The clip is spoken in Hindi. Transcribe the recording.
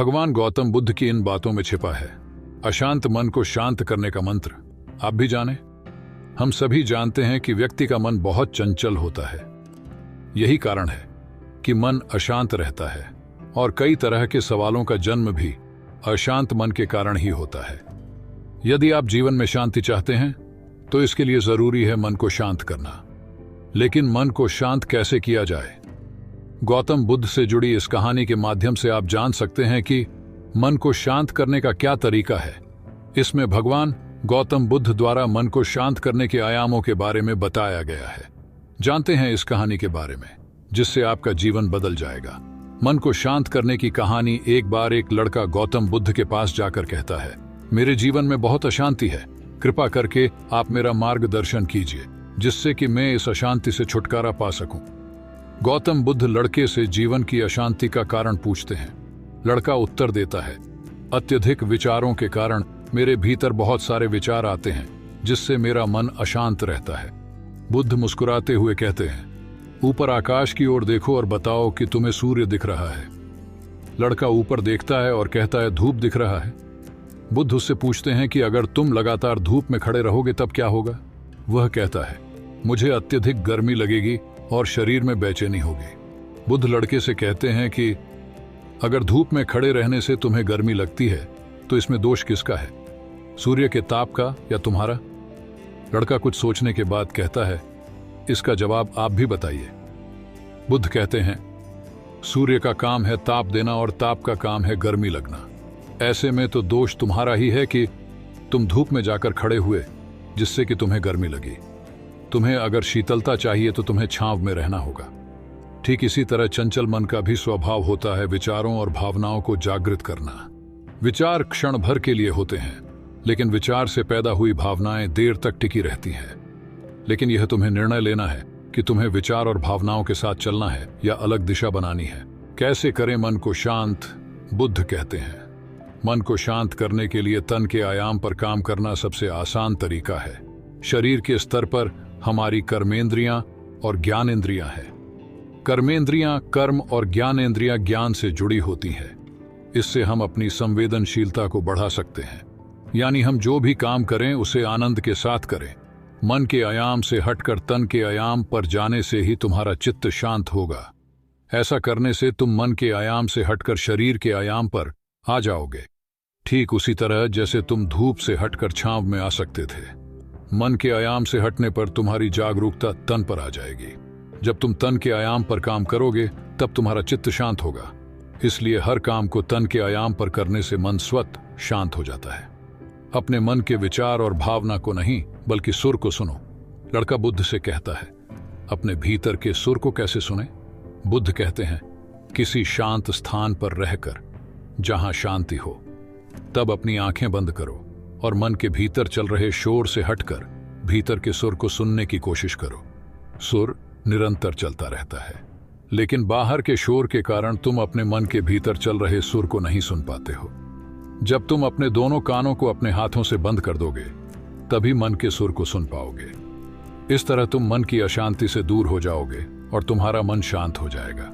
भगवान गौतम बुद्ध की इन बातों में छिपा है अशांत मन को शांत करने का मंत्र। आप भी जाने। हम सभी जानते हैं कि व्यक्ति का मन बहुत चंचल होता है। यही कारण है कि मन अशांत रहता है और कई तरह के सवालों का जन्म भी अशांत मन के कारण ही होता है। यदि आप जीवन में शांति चाहते हैं तो इसके लिए जरूरी है मन को शांत करना। लेकिन मन को शांत कैसे किया जाए? गौतम बुद्ध से जुड़ी इस कहानी के माध्यम से आप जान सकते हैं कि मन को शांत करने का क्या तरीका है। इसमें भगवान गौतम बुद्ध द्वारा मन को शांत करने के आयामों के बारे में बताया गया है। जानते हैं इस कहानी के बारे में, जिससे आपका जीवन बदल जाएगा। मन को शांत करने की कहानी। एक बार एक लड़का गौतम बुद्ध के पास जाकर कहता है, मेरे जीवन में बहुत अशांति है, कृपा करके आप मेरा मार्गदर्शन कीजिए जिससे कि मैं इस अशांति से छुटकारा पा सकूं। गौतम बुद्ध लड़के से जीवन की अशांति का कारण पूछते हैं। लड़का उत्तर देता है, अत्यधिक विचारों के कारण मेरे भीतर बहुत सारे विचार आते हैं जिससे मेरा मन अशांत रहता है। बुद्ध मुस्कुराते हुए कहते हैं, ऊपर आकाश की ओर देखो और बताओ कि तुम्हें सूर्य दिख रहा है। लड़का ऊपर देखता है और कहता है, धूप दिख रहा है। बुद्ध उससे पूछते हैं कि अगर तुम लगातार धूप में खड़े रहोगे तब क्या होगा? वह कहता है, मुझे अत्यधिक गर्मी लगेगी और शरीर में बेचैनी होगी। बुद्ध लड़के से कहते हैं कि अगर धूप में खड़े रहने से तुम्हें गर्मी लगती है तो इसमें दोष किसका है, सूर्य के ताप का या तुम्हारा? लड़का कुछ सोचने के बाद कहता है, इसका जवाब आप भी बताइए। बुद्ध कहते हैं, सूर्य का काम है ताप देना और ताप का काम है गर्मी लगना। ऐसे में तो दोष तुम्हारा ही है कि तुम धूप में जाकर खड़े हुए जिससे कि तुम्हें गर्मी लगी। तुम्हें अगर शीतलता चाहिए तो तुम्हें छांव में रहना होगा। ठीक इसी तरह चंचल मन का भी स्वभाव होता है विचारों और भावनाओं को जागृत करना। विचार क्षण भर के लिए होते हैं, लेकिन विचार से पैदा हुई भावनाएं देर तक टिकी रहती हैं। लेकिन यह तुम्हें निर्णय लेना है कि तुम्हें विचार और भावनाओं के साथ चलना है या अलग दिशा बनानी है। कैसे करें मन को शांत? बुद्ध कहते हैं, मन को शांत करने के लिए तन के आयाम पर काम करना सबसे आसान तरीका है। शरीर के स्तर पर हमारी कर्मेंद्रियां और ज्ञानेंद्रियां हैं। कर्मेंद्रियां कर्म और ज्ञानेंद्रियां ज्ञान से जुड़ी होती हैं। इससे हम अपनी संवेदनशीलता को बढ़ा सकते हैं, यानी हम जो भी काम करें उसे आनंद के साथ करें। मन के आयाम से हटकर तन के आयाम पर जाने से ही तुम्हारा चित्त शांत होगा। ऐसा करने से तुम मन के आयाम से हटकर शरीर के आयाम पर आ जाओगे, ठीक उसी तरह जैसे तुम धूप से हटकर छांव में आ सकते थे। मन के आयाम से हटने पर तुम्हारी जागरूकता तन पर आ जाएगी। जब तुम तन के आयाम पर काम करोगे तब तुम्हारा चित्त शांत होगा। इसलिए हर काम को तन के आयाम पर करने से मन स्वतः शांत हो जाता है। अपने मन के विचार और भावना को नहीं बल्कि सुर को सुनो। लड़का बुद्ध से कहता है, अपने भीतर के सुर को कैसे सुने? बुद्ध कहते हैं, किसी शांत स्थान पर रहकर जहां शांति हो, तब अपनी आंखें बंद करो और मन के भीतर चल रहे शोर से हटकर भीतर के सुर को सुनने की कोशिश करो। सुर निरंतर चलता रहता है, लेकिन बाहर के शोर के कारण तुम अपने मन के भीतर चल रहे सुर को नहीं सुन पाते हो। जब तुम अपने दोनों कानों को अपने हाथों से बंद कर दोगे तभी मन के सुर को सुन पाओगे। इस तरह तुम मन की अशांति से दूर हो जाओगे और तुम्हारा मन शांत हो जाएगा।